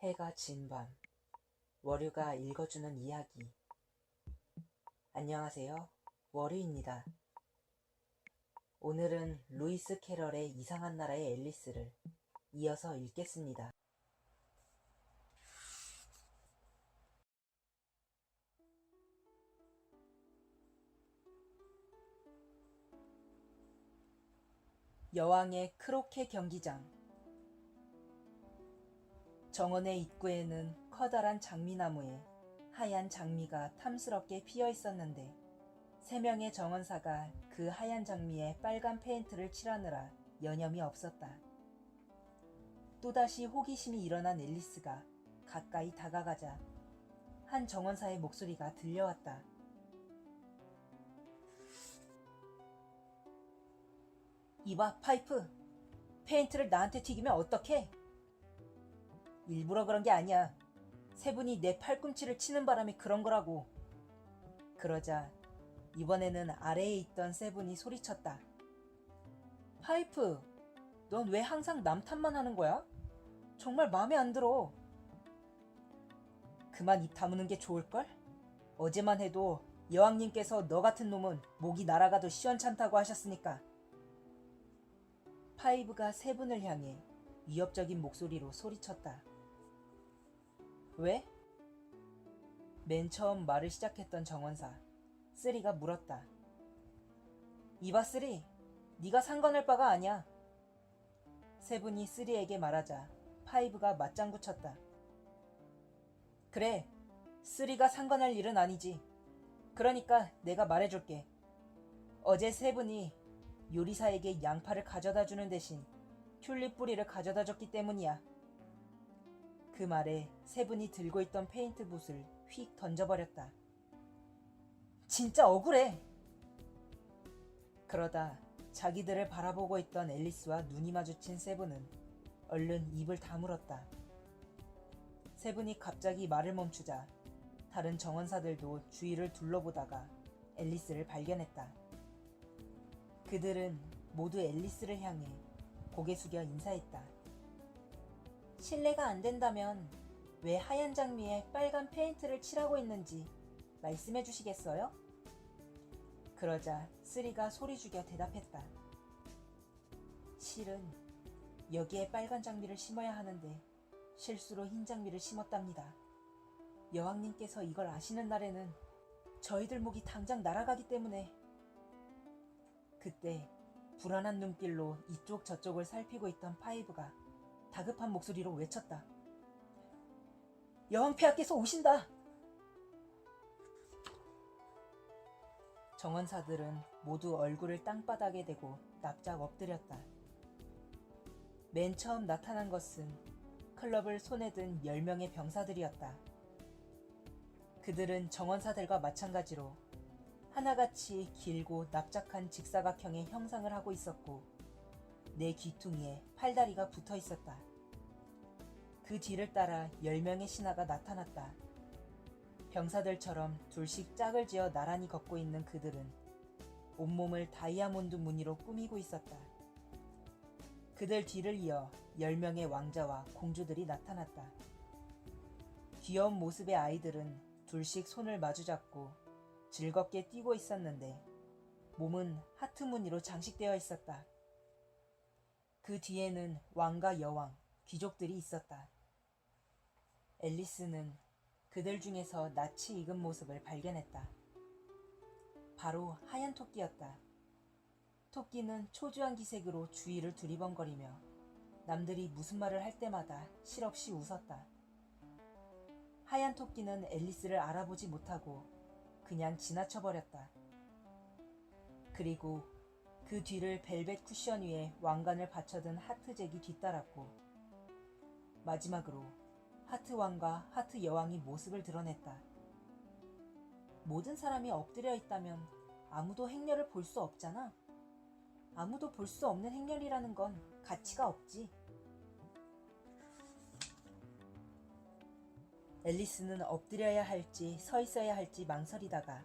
해가 진 밤, 월요가 읽어주는 이야기. 안녕하세요. 월요입니다. 오늘은 루이스 캐럴의 이상한 나라의 앨리스를 이어서 읽겠습니다. 여왕의 크로케 경기장. 정원의 입구에는 커다란 장미나무에 하얀 장미가 탐스럽게 피어 있었는데 3명의 정원사가 그 하얀 장미에 빨간 페인트를 칠하느라 여념이 없었다. 또다시 호기심이 일어난 앨리스가 가까이 다가가자 한 정원사의 목소리가 들려왔다. 이봐, 파이프. 페인트를 나한테 튀기면 어떡해? 일부러 그런 게 아니야. 세 분이 내 팔꿈치를 치는 바람에 그런 거라고. 그러자 이번에는 아래에 있던 세 분이 소리쳤다. 파이프, 넌 왜 항상 남 탓만 하는 거야? 정말 마음에 안 들어. 그만 입 다무는 게 좋을걸? 어제만 해도 여왕님께서 너 같은 놈은 목이 날아가도 시원찮다고 하셨으니까. 파이브가 세 분을 향해 위협적인 목소리로 소리쳤다. 왜? 맨 처음 말을 시작했던 정원사 쓰리가 물었다. 이봐 쓰리, 네가 상관할 바가 아니야. 세 분이 쓰리에게 말하자 파이브가 맞장구 쳤다. 그래, 쓰리가 상관할 일은 아니지. 그러니까 내가 말해줄게. 어제 세 분이 요리사에게 양파를 가져다 주는 대신 튤립 뿌리를 가져다 줬기 때문이야. 그 말에 세 분이 들고 있던 페인트 붓을 휙 던져버렸다. 진짜 억울해. 그러다 자기들을 바라보고 있던 앨리스와 눈이 마주친 세 분은 얼른 입을 다물었다. 세 분이 갑자기 말을 멈추자 다른 정원사들도 주위를 둘러보다가 앨리스를 발견했다. 그들은 모두 앨리스를 향해 고개 숙여 인사했다. 실례가 안 된다면 왜 하얀 장미에 빨간 페인트를 칠하고 있는지 말씀해 주시겠어요? 그러자 쓰리가 소리 죽여 대답했다. 실은 여기에 빨간 장미를 심어야 하는데 실수로 흰 장미를 심었답니다. 여왕님께서 이걸 아시는 날에는 저희들 목이 당장 날아가기 때문에. 그때 불안한 눈길로 이쪽 저쪽을 살피고 있던 파이브가 다급한 목소리로 외쳤다. 여왕 폐하께서 오신다! 정원사들은 모두 얼굴을 땅바닥에 대고 납작 엎드렸다. 맨 처음 나타난 것은 클럽을 손에 든 10명의 병사들이었다. 그들은 정원사들과 마찬가지로 하나같이 길고 납작한 직사각형의 형상을 하고 있었고 내 귀퉁이에 팔다리가 붙어 있었다. 그 뒤를 따라 10명의 신하가 나타났다. 병사들처럼 둘씩 짝을 지어 나란히 걷고 있는 그들은 온몸을 다이아몬드 무늬로 꾸미고 있었다. 그들 뒤를 이어 10명의 왕자와 공주들이 나타났다. 귀여운 모습의 아이들은 둘씩 손을 마주잡고 즐겁게 뛰고 있었는데 몸은 하트 무늬로 장식되어 있었다. 그 뒤에는 왕과 여왕, 귀족들이 있었다. 앨리스는 그들 중에서 낯이 익은 모습을 발견했다. 바로 하얀 토끼였다. 토끼는 초조한 기색으로 주위를 두리번거리며 남들이 무슨 말을 할 때마다 실없이 웃었다. 하얀 토끼는 앨리스를 알아보지 못하고 그냥 지나쳐버렸다. 그리고 그 뒤를 벨벳 쿠션 위에 왕관을 받쳐든 하트잭이 뒤따랐고 마지막으로 하트왕과 하트여왕이 모습을 드러냈다. 모든 사람이 엎드려 있다면 아무도 행렬을 볼 수 없잖아. 아무도 볼 수 없는 행렬이라는 건 가치가 없지. 앨리스는 엎드려야 할지 서 있어야 할지 망설이다가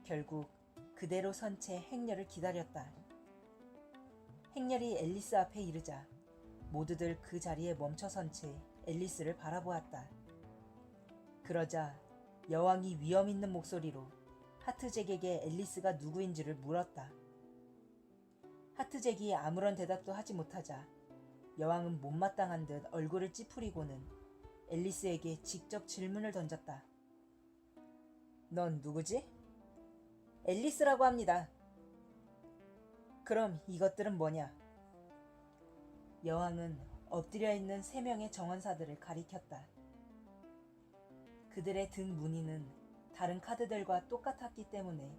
결국 그대로 선 채 행렬을 기다렸다. 행렬이 앨리스 앞에 이르자 모두들 그 자리에 멈춰선 채 앨리스를 바라보았다. 그러자 여왕이 위험 있는 목소리로 하트잭에게 앨리스가 누구인지를 물었다. 하트잭이 아무런 대답도 하지 못하자 여왕은 못마땅한 듯 얼굴을 찌푸리고는 앨리스에게 직접 질문을 던졌다. 넌 누구지? 앨리스라고 합니다. 그럼 이것들은 뭐냐? 여왕은 엎드려 있는 3명의 정원사들을 가리켰다. 그들의 등 무늬는 다른 카드들과 똑같았기 때문에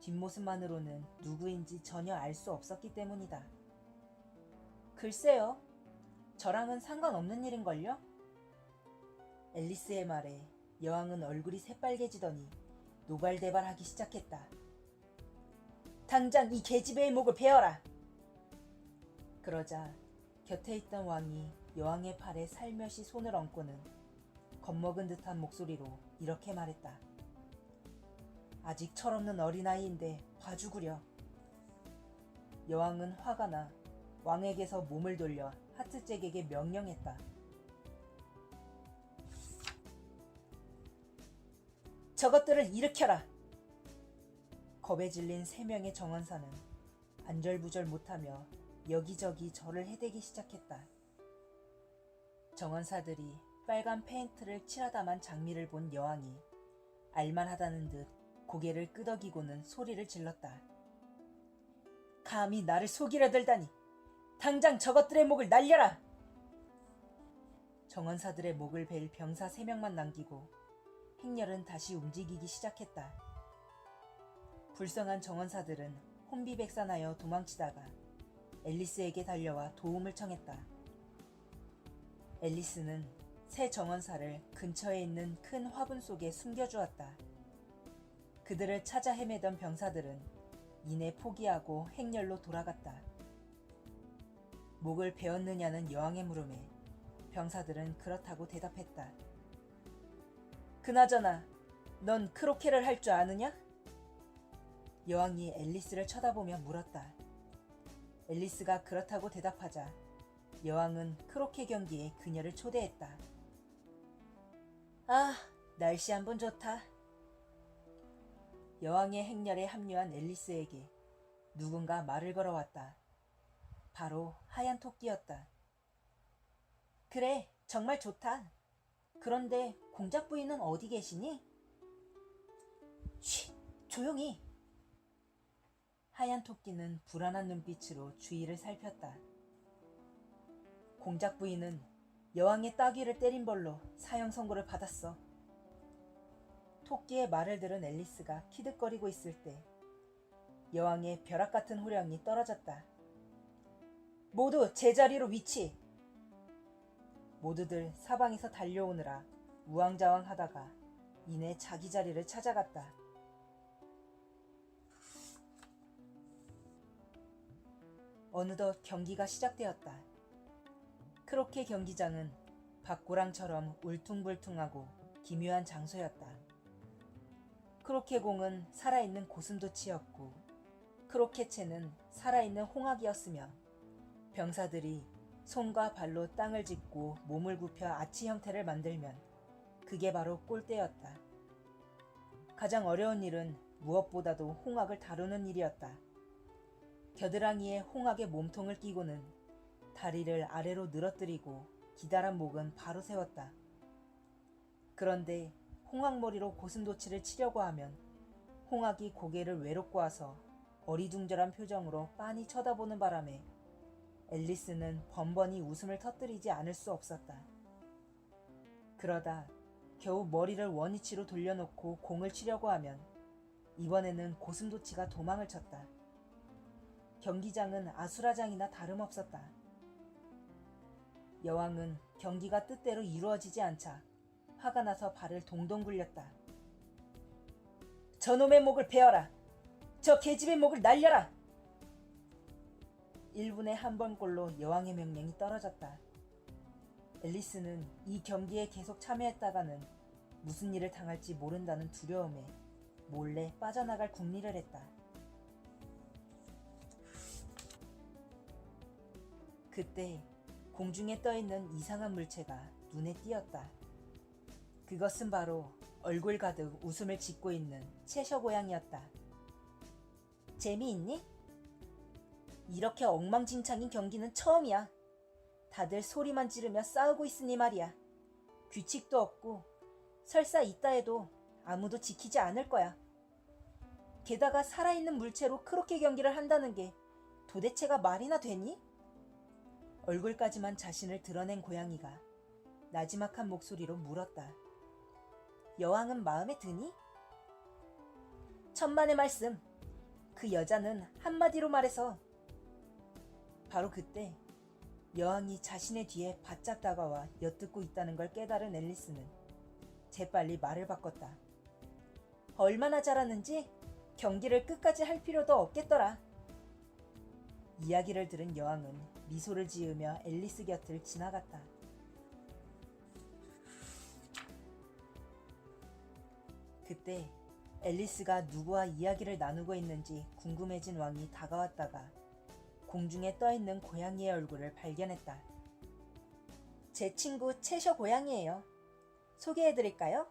뒷모습만으로는 누구인지 전혀 알 수 없었기 때문이다. 글쎄요. 저랑은 상관없는 일인걸요? 앨리스의 말에 여왕은 얼굴이 새빨개지더니 노발대발하기 시작했다. 당장 이 계집애의 목을 베어라! 그러자 곁에 있던 왕이 여왕의 팔에 살며시 손을 얹고는 겁먹은 듯한 목소리로 이렇게 말했다. 아직 철없는 어린아이인데 봐주구려. 여왕은 화가 나 왕에게서 몸을 돌려 하트잭에게 명령했다. 저것들을 일으켜라! 겁에 질린 3명의 정원사는 안절부절 못하며 여기저기 절을 해대기 시작했다. 정원사들이 빨간 페인트를 칠하다만 장미를 본 여왕이 알만하다는 듯 고개를 끄덕이고는 소리를 질렀다. 감히 나를 속이려 들다니! 당장 저것들의 목을 날려라! 정원사들의 목을 벨 병사 3명만 남기고 행렬은 다시 움직이기 시작했다. 불쌍한 정원사들은 혼비백산하여 도망치다가 앨리스에게 달려와 도움을 청했다. 앨리스는 새 정원사를 근처에 있는 큰 화분 속에 숨겨주었다. 그들을 찾아 헤매던 병사들은 이내 포기하고 행렬로 돌아갔다. 목을 베었느냐는 여왕의 물음에 병사들은 그렇다고 대답했다. 그나저나 넌 크로케를 할 줄 아느냐? 여왕이 앨리스를 쳐다보며 물었다. 앨리스가 그렇다고 대답하자 여왕은 크로케 경기에 그녀를 초대했다. 아, 날씨 한번 좋다. 여왕의 행렬에 합류한 앨리스에게 누군가 말을 걸어왔다. 바로 하얀 토끼였다. 그래, 정말 좋다. 그런데 공작 부인은 어디 계시니? 쉿, 조용히. 하얀 토끼는 불안한 눈빛으로 주위를 살폈다. 공작 부인은 여왕의 따귀를 때린 벌로 사형 선고를 받았어. 토끼의 말을 들은 앨리스가 키득거리고 있을 때 여왕의 벼락 같은 호령이 떨어졌다. 모두 제자리로 위치! 모두들 사방에서 달려오느라 우왕좌왕하다가 이내 자기 자리를 찾아갔다. 어느덧 경기가 시작되었다. 크로케 경기장은 밭고랑처럼 울퉁불퉁하고 기묘한 장소였다. 크로케 공은 살아있는 고슴도치였고 크로케채는 살아있는 홍학이었으며 병사들이 손과 발로 땅을 짚고 몸을 굽혀 아치 형태를 만들면 그게 바로 골대였다. 가장 어려운 일은 무엇보다도 홍학을 다루는 일이었다. 겨드랑이에 홍학의 몸통을 끼고는 다리를 아래로 늘어뜨리고 기다란 목은 바로 세웠다. 그런데 홍학머리로 고슴도치를 치려고 하면 홍학이 고개를 외롭고 와서 어리둥절한 표정으로 빤히 쳐다보는 바람에 앨리스는 번번이 웃음을 터뜨리지 않을 수 없었다. 그러다 겨우 머리를 원위치로 돌려놓고 공을 치려고 하면 이번에는 고슴도치가 도망을 쳤다. 경기장은 아수라장이나 다름없었다. 여왕은 경기가 뜻대로 이루어지지 않자 화가 나서 발을 동동 굴렸다. 저놈의 목을 베어라! 저 계집의 목을 날려라! 1분에 한 번꼴로 여왕의 명령이 떨어졌다. 앨리스는 이 경기에 계속 참여했다가는 무슨 일을 당할지 모른다는 두려움에 몰래 빠져나갈 궁리를 했다. 그때 공중에 떠있는 이상한 물체가 눈에 띄었다. 그것은 바로 얼굴 가득 웃음을 짓고 있는 채셔 고양이였다. 재미있니? 이렇게 엉망진창인 경기는 처음이야. 다들 소리만 지르며 싸우고 있으니 말이야. 규칙도 없고 설사 있다 해도 아무도 지키지 않을 거야. 게다가 살아있는 물체로 그렇게 경기를 한다는 게 도대체가 말이나 되니? 얼굴까지만 자신을 드러낸 고양이가 나지막한 목소리로 물었다. 여왕은 마음에 드니? 천만의 말씀. 그 여자는 한마디로 말해서. 바로 그때 여왕이 자신의 뒤에 바짝 다가와 엿듣고 있다는 걸 깨달은 앨리스는 재빨리 말을 바꿨다. 얼마나 잘하는지 경기를 끝까지 할 필요도 없겠더라. 이야기를 들은 여왕은 미소를 지으며 앨리스 곁을 지나갔다. 그때 앨리스가 누구와 이야기를 나누고 있는지 궁금해진 왕이 다가왔다가 공중에 떠있는 고양이의 얼굴을 발견했다. 제 친구 채셔 고양이에요. 소개해드릴까요?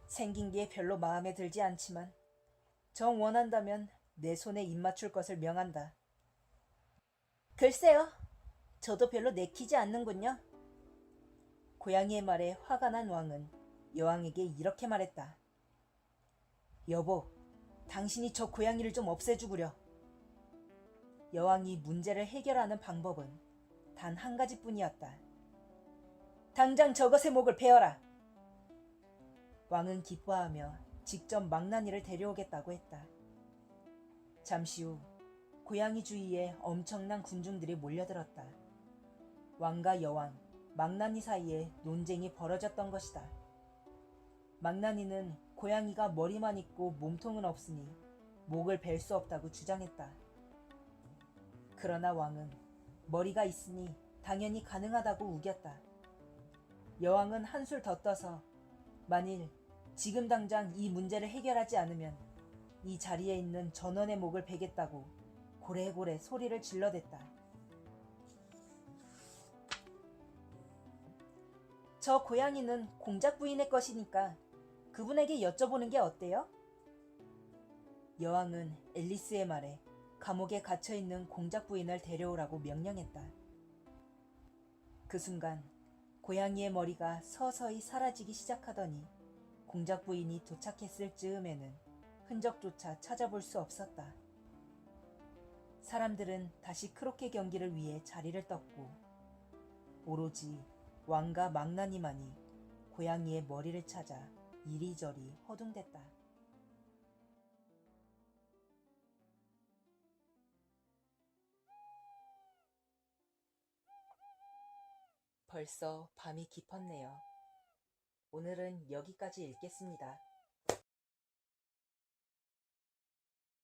생긴 게 별로 마음에 들지 않지만 정 원한다면 내 손에 입 맞출 것을 명한다. 글쎄요. 저도 별로 내키지 않는군요. 고양이의 말에 화가 난 왕은 여왕에게 이렇게 말했다. 여보, 당신이 저 고양이를 좀 없애주구려. 여왕이 문제를 해결하는 방법은 단 한 가지뿐이었다. 당장 저것의 목을 베어라. 왕은 기뻐하며 직접 망나니를 데려오겠다고 했다. 잠시 후 고양이 주위에 엄청난 군중들이 몰려들었다. 왕과 여왕, 망나니 사이에 논쟁이 벌어졌던 것이다. 망나니는 고양이가 머리만 있고 몸통은 없으니 목을 벨 수 없다고 주장했다. 그러나 왕은 머리가 있으니 당연히 가능하다고 우겼다. 여왕은 한술 더 떠서 만일 지금 당장 이 문제를 해결하지 않으면 이 자리에 있는 전원의 목을 베겠다고 고래고래 소리를 질러댔다. 저 고양이는 공작 부인의 것이니까 그분에게 여쭤보는 게 어때요? 여왕은 앨리스의 말에 감옥에 갇혀있는 공작 부인을 데려오라고 명령했다. 그 순간 고양이의 머리가 서서히 사라지기 시작하더니 공작 부인이 도착했을 즈음에는 흔적조차 찾아볼 수 없었다. 사람들은 다시 크로케 경기를 위해 자리를 떴고 오로지 왕과 망나니만이 고양이의 머리를 찾아 이리저리 허둥댔다. 벌써 밤이 깊었네요. 오늘은 여기까지 읽겠습니다.